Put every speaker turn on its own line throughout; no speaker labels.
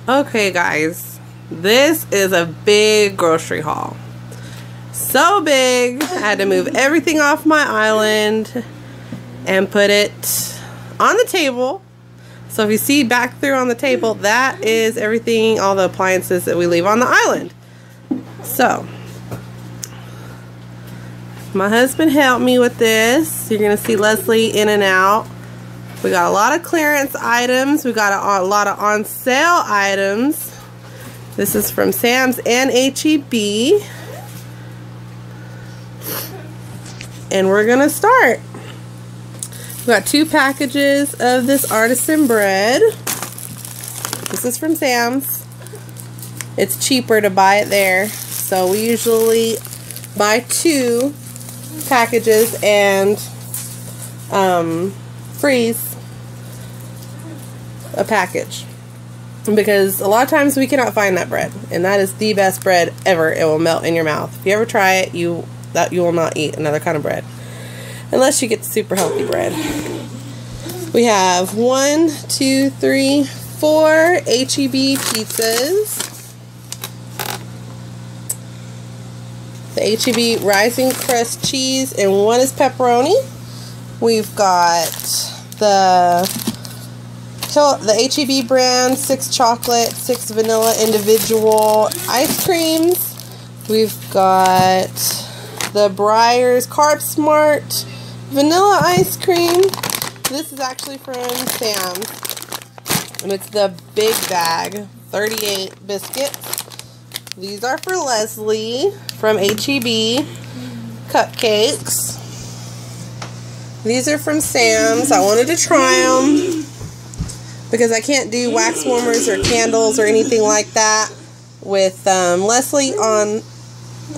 Okay guys, this is a big grocery haul. So big, I had to move everything off my island and put it on the table. So if you see back through on the table, that is everything, all the appliances that we leave on the island. So, my husband helped me with this. You're going to see Leslie in and out. We got a lot of clearance items. We got a lot of on sale items. This is from Sams and HEB. And we're going to start. We got 2 packages of this Artisan Bread. This is from Sam's. It's cheaper to buy it there. So we usually buy 2 packages and freeze a package, because a lot of times we cannot find that bread, and that is the best bread ever. It will melt in your mouth. If you ever try it, you will not eat another kind of bread unless you get the super healthy bread. We have 1, 2, 3, 4 HEB pizzas. The HEB Rising Crust cheese, and 1 is pepperoni. We've got the HEB brand 6 chocolate, 6 vanilla individual ice creams. We've got the Breyers Carb Smart vanilla ice cream. This is actually from Sam's, and it's the big bag, 38 biscuits. These are for Leslie from HEB. Cupcakes. These are from Sam's. I wanted to try them because I can't do wax warmers or candles or anything like that with Leslie on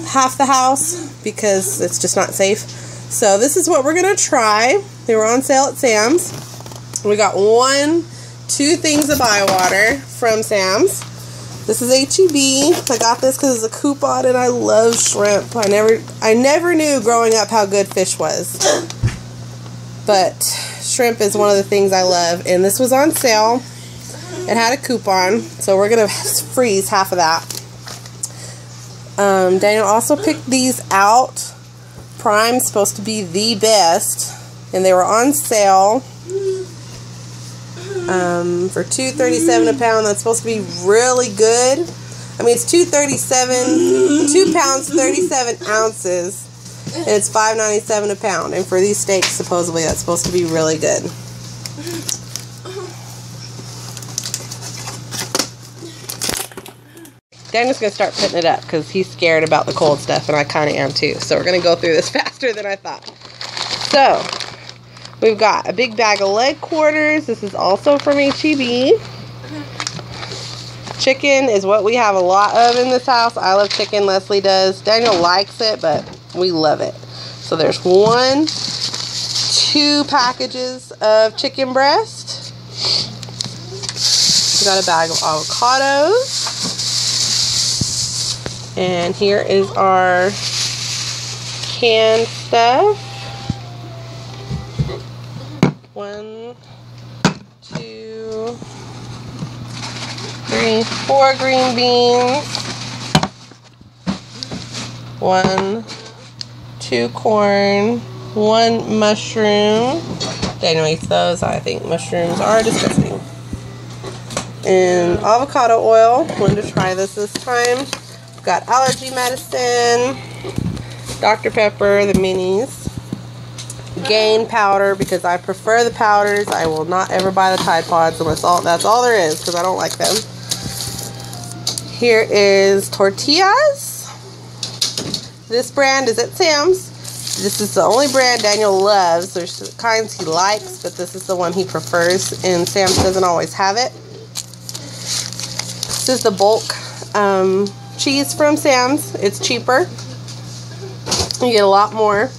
half the house because it's just not safe. So this is what we're going to try. They were on sale at Sam's. We got 2 things of eye water from Sam's. This is HEB. I got this because it's a coupon and I love shrimp. I never knew growing up how good fish was. But shrimp is one of the things I love, and this was on sale. It had a coupon, so we're going to freeze half of that. Daniel also picked these out. Prime's supposed to be the best, and they were on sale for $2.37 a pound. That's supposed to be really good. I mean, it's $2.37, 2 pounds, 37 ounces. And it's $5.97 a pound. And for these steaks, supposedly, that's supposed to be really good. Daniel's going to start putting it up because he's scared about the cold stuff, and I kind of am too. So we're going to go through this faster than I thought. So, we've got a big bag of leg quarters. This is also from HEB. Chicken is what we have a lot of in this house. I love chicken. Leslie does. Daniel likes it, but we love it. So there's 2 packages of chicken breast. We got a bag of avocados. And here is our canned stuff. 1, 2, 3, 4 green beans. 1, 2 corn, 1 mushroom. Daniel eats those. I think mushrooms are disgusting. And avocado oil. Wanted to try this time. Got allergy medicine, Dr. Pepper, the minis, Gain powder because I prefer the powders. I will not ever buy the Tide Pods unless that's all there is because I don't like them. Here is Tortillas. This brand is at Sam's. This is the only brand Daniel loves. There's kinds he likes, but this is the one he prefers, and Sam's doesn't always have it. This is the bulk cheese from Sam's. It's cheaper. You get a lot more.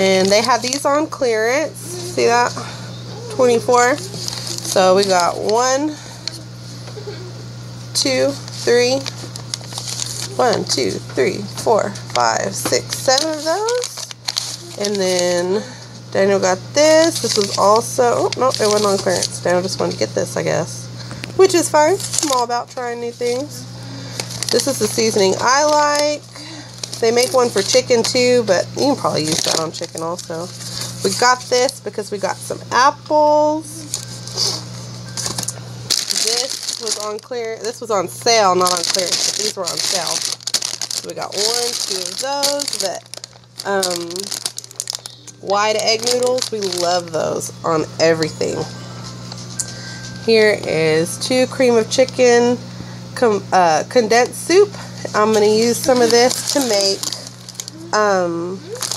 And they have these on clearance. See that? 24. So we got 1, 2, 3. 1, 2, 3, 4, 5, 6, 7 of those. And then Daniel got this. This was also, oh, no, it wasn't on clearance. Daniel just wanted to get this, I guess. which is fine. I'm all about trying new things. This is the seasoning I like. They make one for chicken too, but you can probably use that on chicken also. We got this because we got some apples. This was on clearance. This was on sale, not on clearance, but these were on sale. So we got 1, 2 of those. That wide egg noodles, we love those on everything. Here is 2 cream of chicken condensed soup. I'm going to use some of this to make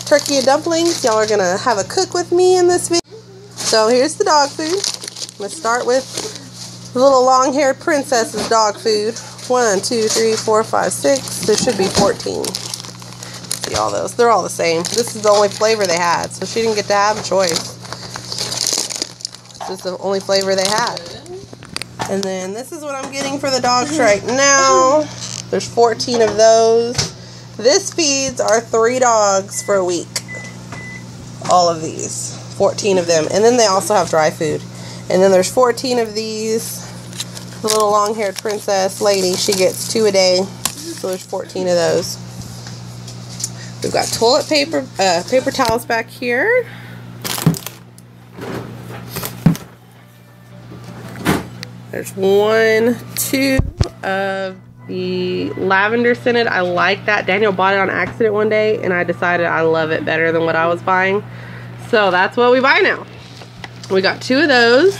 turkey and dumplings. Y'all are going to have a cook with me in this video. So here's the dog food. I'm going to start with the little long-haired princess's dog food. 1, 2, 3, 4, 5, 6. There should be 14. See all those. They're all the same. This is the only flavor they had, so she didn't get to have a choice. This is the only flavor they had. And then this is what I'm getting for the dogs right now. There's 14 of those. This feeds our 3 dogs for a week. All of these. 14 of them. And then they also have dry food. And then there's 14 of these. The little long-haired princess lady, she gets 2 a day. So there's 14 of those. We've got toilet paper, paper towels back here. There's 1, 2 of the lavender scented. I like that. Daniel bought it on accident one day, and I decided I love it better than what I was buying. So that's what we buy now. We got 2 of those.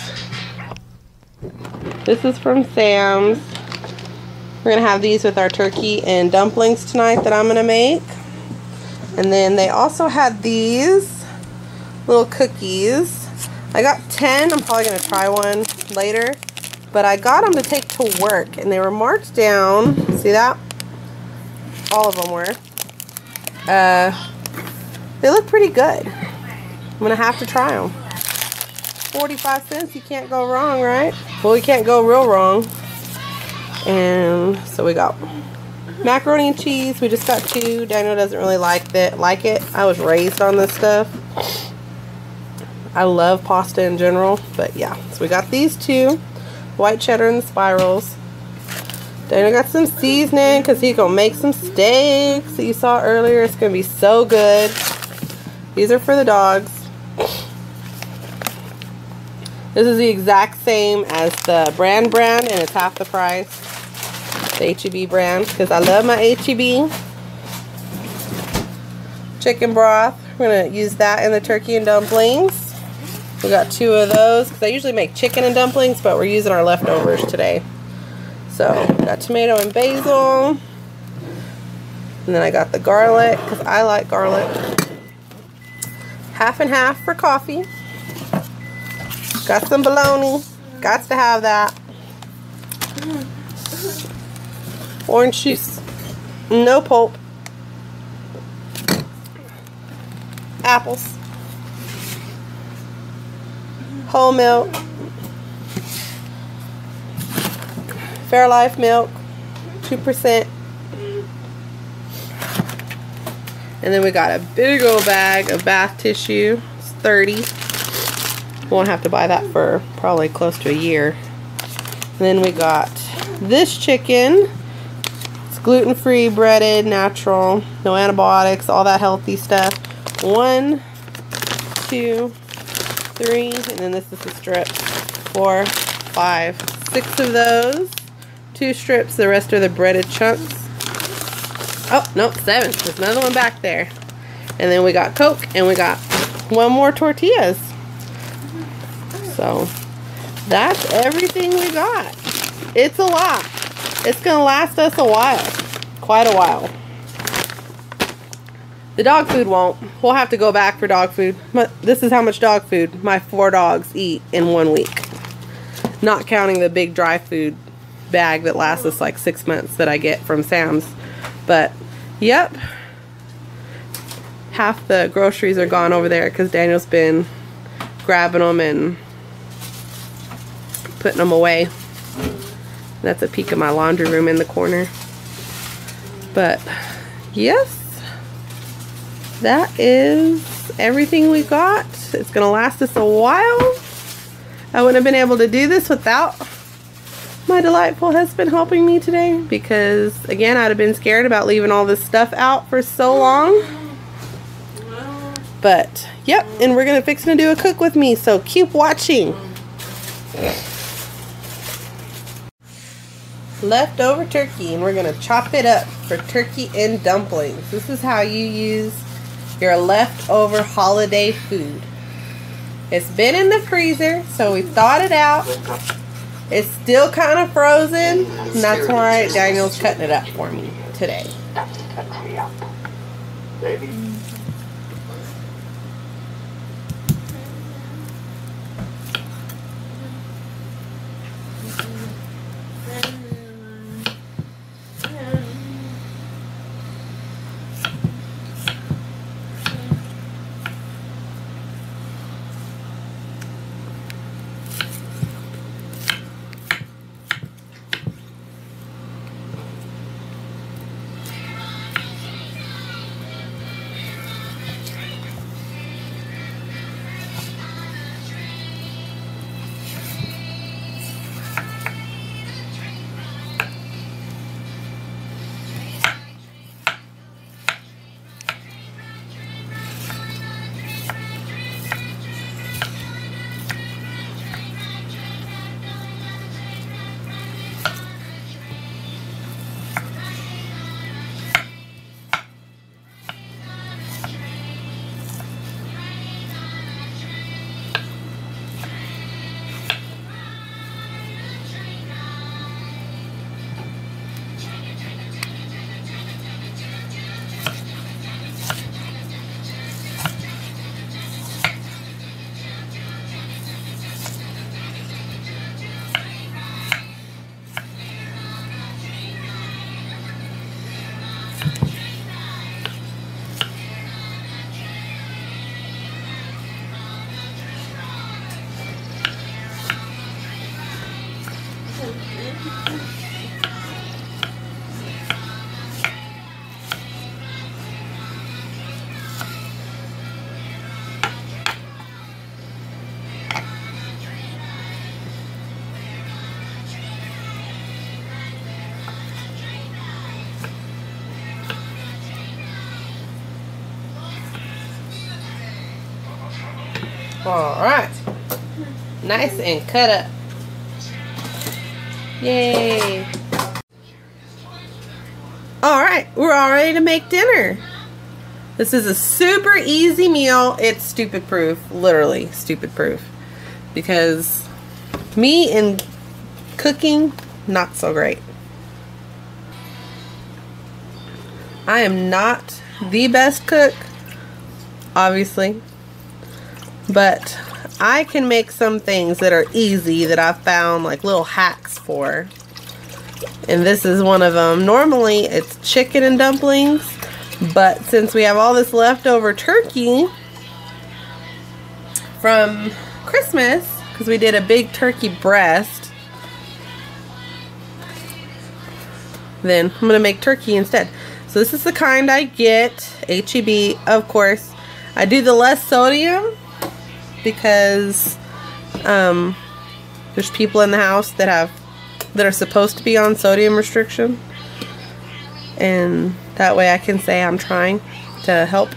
This is from Sam's. We're going to have these with our turkey and dumplings tonight that I'm going to make. And then they also had these little cookies. I got 10. I'm probably going to try one later. But I got them to take to work. And they were marked down. See that? All of them were. They look pretty good. I'm going to have to try them. 45 cents. You can't go wrong, right? Well, you can't go real wrong. And so we got macaroni and cheese. We just got 2. Daniel doesn't really like it. I was raised on this stuff. I love pasta in general, but yeah. So we got these 2, white cheddar and the spirals. Daniel got some seasoning because he's gonna make some steaks that you saw earlier. It's gonna be so good. These are for the dogs. This is the exact same as the brand, and it's half the price. The HEB brand, because I love my HEB. Chicken broth. We're going to use that in the turkey and dumplings. We got 2 of those, because I usually make chicken and dumplings, but we're using our leftovers today. So, got tomato and basil. And then I got the garlic, because I like garlic. Half and half for coffee. Got some bologna. Got to have that. Orange juice. No pulp. Apples. Whole milk. Fairlife milk. 2%. And then we got a big old bag of bath tissue. It's 30. Won't have to buy that for probably close to a year. And then we got this chicken. It's gluten-free, breaded, natural, no antibiotics, all that healthy stuff. 1, 2, 3, and then this is the strip. 4, 5, 6 of those. 2 strips, the rest are the breaded chunks. Oh, nope, 7. There's another one back there. And then we got Coke, and we got 1 more tortillas. So, that's everything we got. It's a lot. It's going to last us a while. Quite a while. The dog food won't. We'll have to go back for dog food. But this is how much dog food my 4 dogs eat in 1 week. Not counting the big dry food bag that lasts us like 6 months that I get from Sam's. But, yep. Half the groceries are gone over there because Daniel's been grabbing them and putting them away. That's a peek of my laundry room in the corner. But, yes. That is everything we got. It's going to last us a while. I wouldn't have been able to do this without my delightful husband helping me today, because again, I'd have been scared about leaving all this stuff out for so long. But yep, and we're gonna fix to do a cook with me, so keep watching. Leftover turkey, and we're gonna chop it up for turkey and dumplings. This is how you use your leftover holiday food. It's been in the freezer, so we thawed it out. It's still kind of frozen, and that's why Daniel's cutting it up for me today. Alright, nice and cut up. Yay. Alright, we're all ready to make dinner. This is a super easy meal. It's stupid proof, literally stupid proof. Because me and cooking, not so great. I am not the best cook, obviously. But I can make some things that are easy that I've found like little hacks for. And this is one of them. Normally it's chicken and dumplings, but since we have all this leftover turkey from Christmas, because we did a big turkey breast, then I'm going to make turkey instead. So this is the kind I get, HEB, of course. I do the less sodium, because there's people in the house that are supposed to be on sodium restriction, and that way I can say I'm trying to help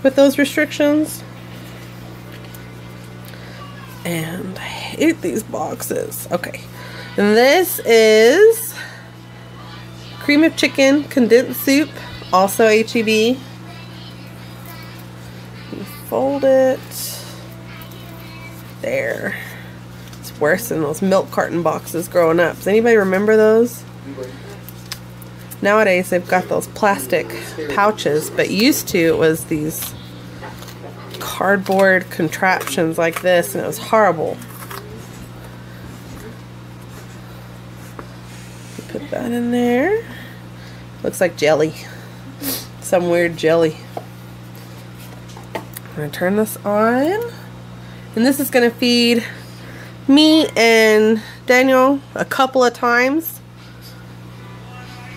with those restrictions. And I hate these boxes. Okay, and this is cream of chicken condensed soup, also HEB. Fold it. There. It's worse than those milk carton boxes growing up. Does anybody remember those? Nowadays they've got those plastic pouches, but used to it was these cardboard contraptions like this, and it was horrible. Put that in there. Looks like jelly. Some weird jelly. I'm going to turn this on. And this is going to feed me and Daniel a couple of times.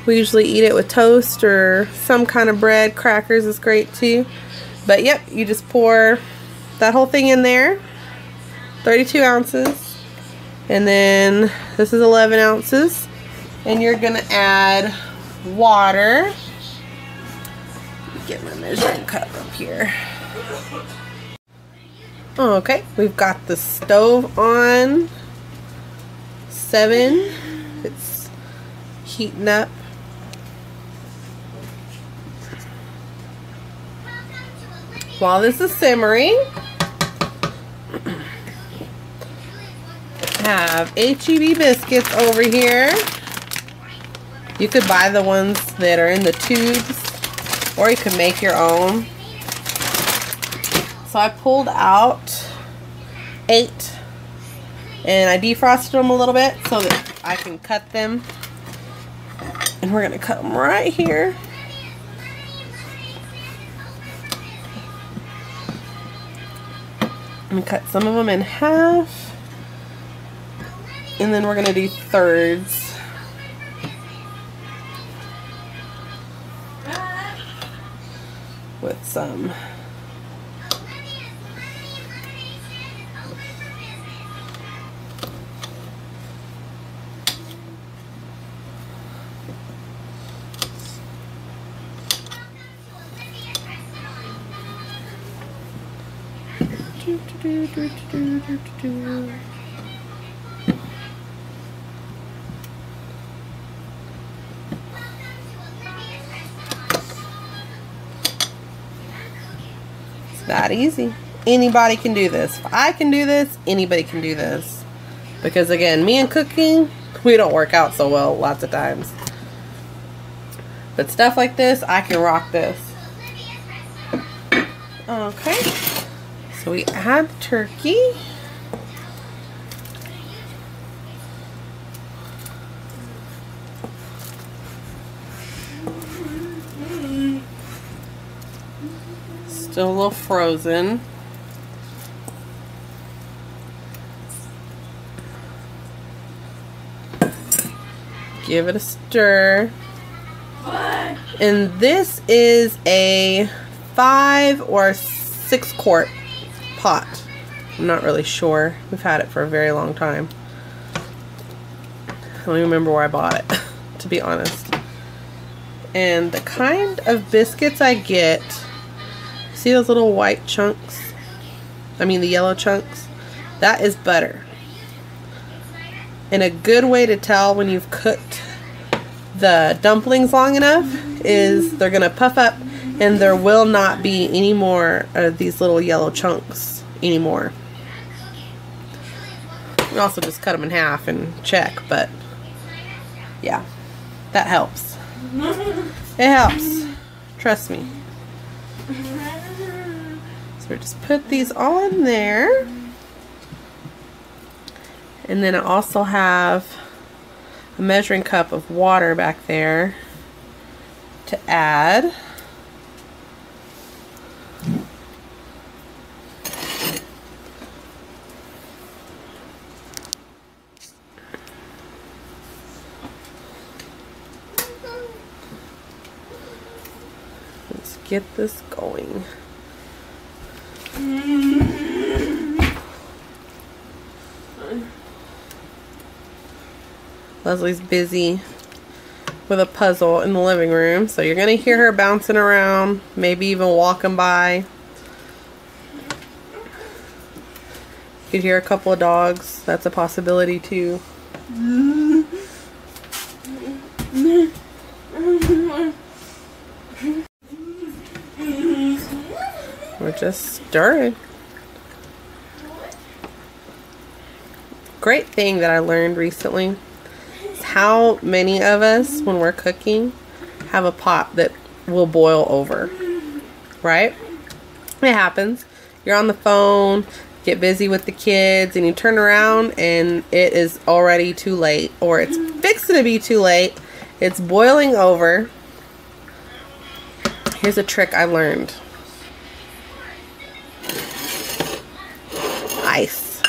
We usually eat it with toast or some kind of bread. Crackers is great too. But yep, you just pour that whole thing in there. 32 ounces. And then this is 11 ounces. And you're gonna add water. Get my measuring cup up here. Okay, we've got the stove on 7. It's heating up. While this is simmering, I have HEB biscuits over here. You could buy the ones that are in the tubes, or you could make your own. So I pulled out 8 and I defrosted them a little bit so that I can cut them. And we're going to cut them right here. And cut some of them in half. And then we're going to do thirds. With some It's that easy. Anybody can do this. If I can do this, anybody can do this. Because again, me and cooking, we don't work out so well lots of times. But stuff like this, I can rock this. Okay. So we add turkey. Still a little frozen. Give it a stir. And this is a 5 or 6 quart pot. I'm not really sure. We've had it for a very long time. I don't even remember where I bought it, to be honest. And the kind of biscuits I get, see those little white chunks? I mean the yellow chunks? That is butter. And a good way to tell when you've cooked the dumplings long enough is they're gonna puff up and there will not be any more of these little yellow chunks anymore. You can also just cut them in half and check, but yeah, that helps. It helps. Trust me. So we just put these on there. And then I also have a measuring cup of water back there to add. Let's get this going. Leslie's busy with a puzzle in the living room, so you're gonna hear her bouncing around, maybe even walking by. You could hear a couple of dogs. That's a possibility too. We're just stirring. Great thing that I learned recently is how many of us, when we're cooking, have a pot that will boil over, right? It happens. You're on the phone, get busy with the kids, and you turn around and it is already too late, or it's fixing to be too late. It's boiling over. Here's a trick I learned. Ice.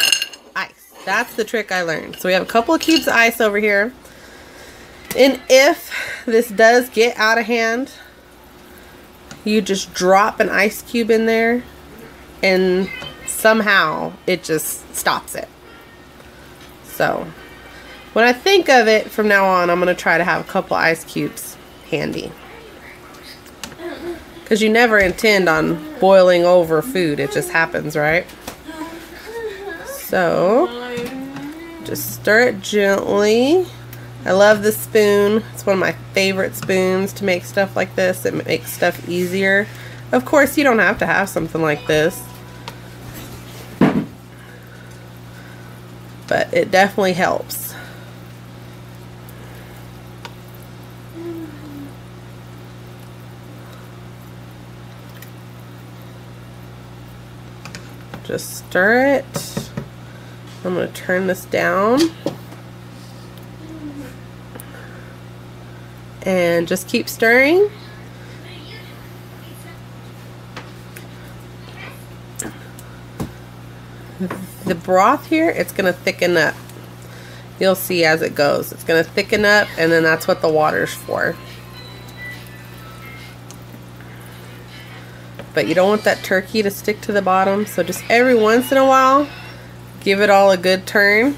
Ice. That's the trick I learned. So we have a couple of cubes of ice over here. And if this does get out of hand, you just drop an ice cube in there and somehow it just stops it. So when I think of it from now on, I'm going to try to have a couple ice cubes handy. Because you never intend on boiling over food. It just happens, right? So just stir it gently. I love this spoon. It's one of my favorite spoons to make stuff like this. It makes stuff easier. Of course, you don't have to have something like this, but it definitely helps. Just stir it. I'm going to turn this down and just keep stirring. The broth here, it's going to thicken up. You'll see as it goes. It's going to thicken up, and then that's what the water's for. But you don't want that turkey to stick to the bottom, so just every once in a while, give it all a good turn.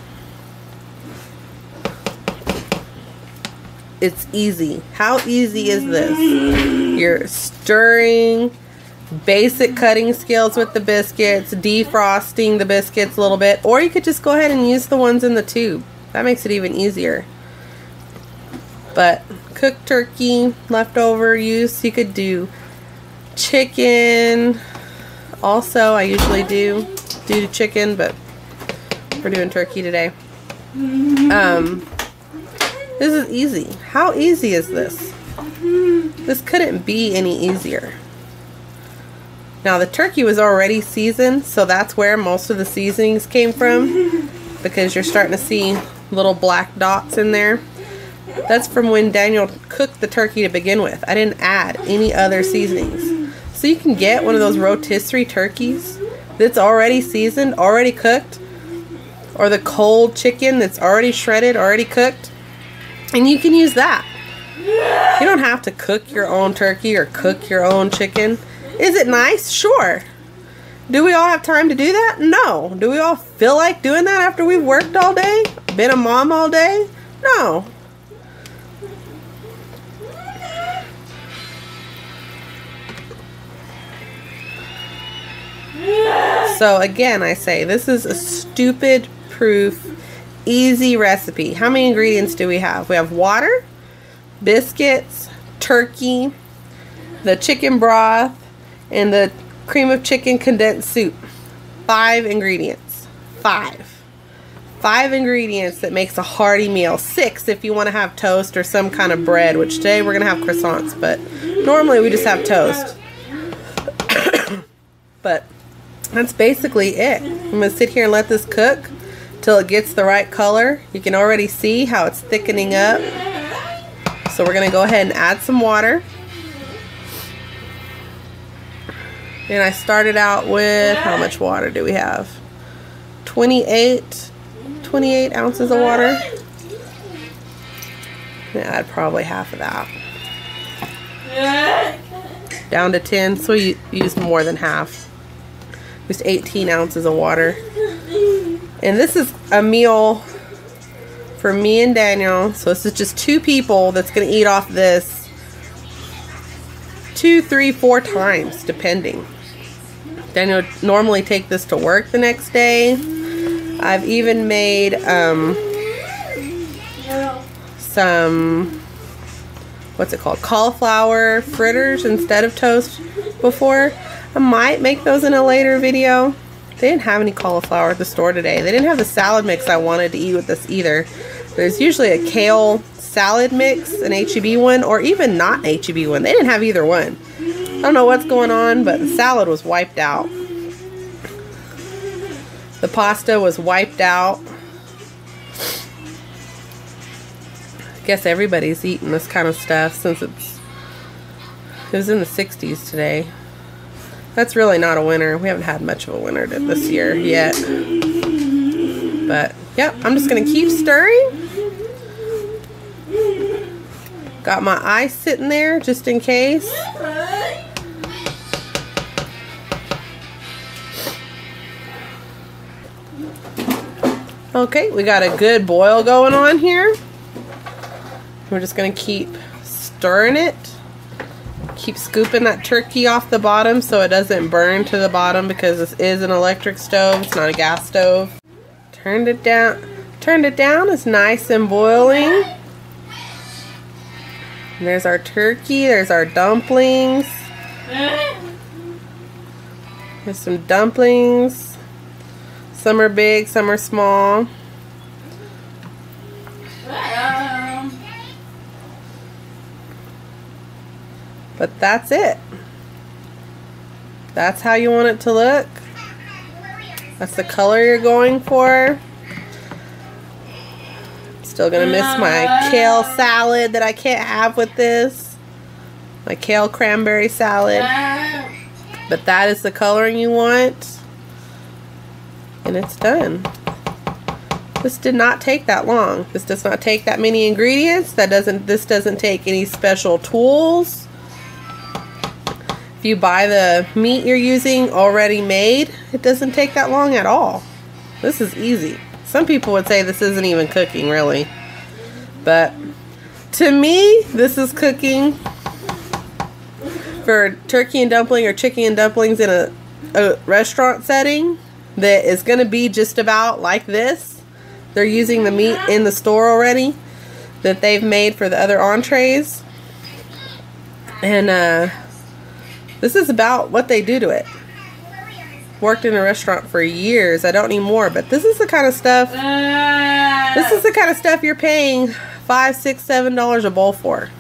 It's easy. How easy is this? You're stirring, basic cutting skills with the biscuits, defrosting the biscuits a little bit, or you could just go ahead and use the ones in the tube. That makes it even easier. But cooked turkey, leftover use, you could do chicken. Also, I usually do chicken, but we're doing turkey today. This is easy. How easy is this? This couldn't be any easier. Now the turkey was already seasoned, so that's where most of the seasonings came from, because you're starting to see little black dots in there. That's from when Daniel cooked the turkey to begin with. I didn't add any other seasonings. So you can get one of those rotisserie turkeys that's already seasoned, already cooked, or the cold chicken that's already shredded, already cooked, and you can use that. You don't have to cook your own turkey or cook your own chicken. Is it nice? Sure. Do we all have time to do that? No. Do we all feel like doing that after we've worked all day? Been a mom all day? No. So again, I say this is a stupid proof, easy recipe. How many ingredients do we have? We have water, biscuits, turkey, the chicken broth, and the cream of chicken condensed soup. 5 ingredients. 5 ingredients that makes a hearty meal. 6 if you want to have toast or some kind of bread, which today we're going to have croissants, but normally we just have toast. But that's basically it. I'm going to sit here and let this cook till it gets the right color. You can already see how it's thickening up. So we're going to go ahead and add some water. And I started out with, how much water do we have? 28 ounces of water. Yeah, I'd probably half of that. Down to 10, so you used more than half. Just 18 ounces of water. And this is a meal for me and Daniel. So this is just 2 people that's going to eat off this 2, 3, 4 times, depending. Daniel would normally take this to work the next day. I've even made some, what's it called, cauliflower fritters instead of toast before. I might make those in a later video. They didn't have any cauliflower at the store today. They didn't have the salad mix I wanted to eat with this either. There's usually a kale salad mix, an HEB one, or even not an HEB one. They didn't have either one. I don't know what's going on, but the salad was wiped out. The pasta was wiped out. I guess everybody's eating this kind of stuff since it was in the 60s today. That's really not a winter. We haven't had much of a winter this year yet. But, yep, I'm just going to keep stirring. Got my ice sitting there just in case. Okay, we got a good boil going on here. We're just going to keep stirring it. Keep scooping that turkey off the bottom so it doesn't burn to the bottom, because this is an electric stove. It's not a gas stove. Turned it down. Turned it down. It's nice and boiling. And there's our turkey. There's our dumplings. There's some dumplings. Some are big, some are small. But that's it. That's how you want it to look. That's the color you're going for. Still gonna miss my kale salad that I can't have with this. My kale cranberry salad. But that is the coloring you want. And it's done. This did not take that long. This does not take that many ingredients. This doesn't take any special tools. If you buy the meat you're using already made, it doesn't take that long at all. This is easy. Some people would say this isn't even cooking, really. But to me, this is cooking. For turkey and dumpling or chicken and dumplings in a restaurant setting that is going to be just about like this. They're using the meat in the store already that they've made for the other entrees. And this is about what they do to it. Worked in a restaurant for years. I don't need more, but this is the kind of stuff. This is the kind of stuff you're paying $5, $6, $7 a bowl for.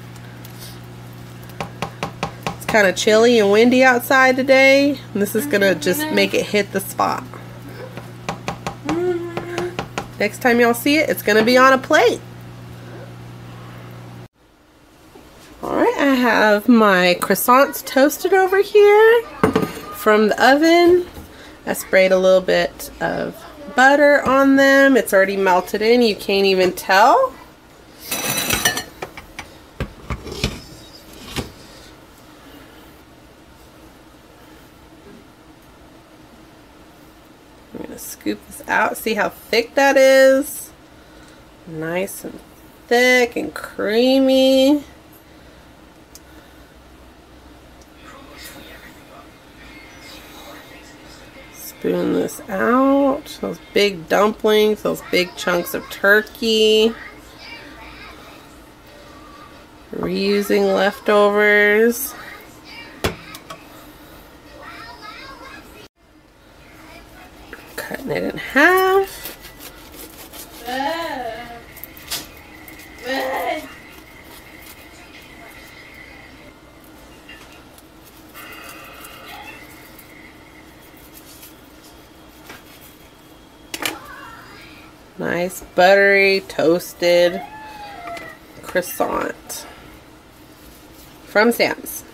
It's kind of chilly and windy outside today, and this is gonna just make it hit the spot. Next time y'all see it, it's gonna be on a plate. Alright, I have my croissants toasted over here from the oven. I sprayed a little bit of butter on them. It's already melted in. You can't even tell. I'm going to scoop this out. See how thick that is? Nice and thick and creamy. Spoon this out. Those big dumplings, those big chunks of turkey. Reusing leftovers. Cutting it in half. Nice buttery toasted croissant from Sam's.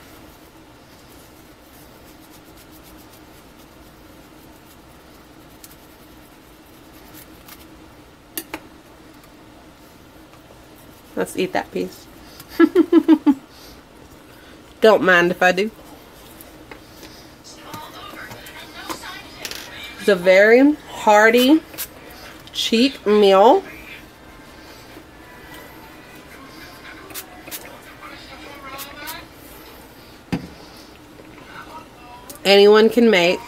Let's eat that piece. Don't mind if I do. It's a very hearty, cheap meal. Anyone can make.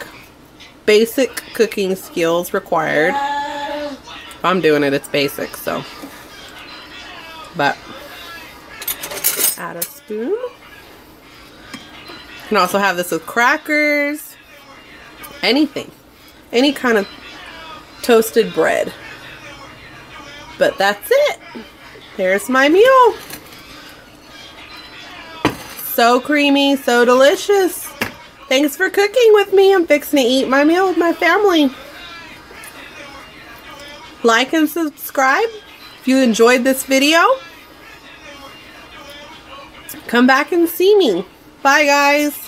Basic cooking skills required. If I'm doing it, it's basic, so. But add a spoon. You can also have this with crackers. Anything. Any kind of toasted bread. But that's it. There's my meal. So creamy, so delicious. Thanks for cooking with me. I'm fixing to eat my meal with my family. Like and subscribe if you enjoyed this video. Come back and see me. Bye, guys.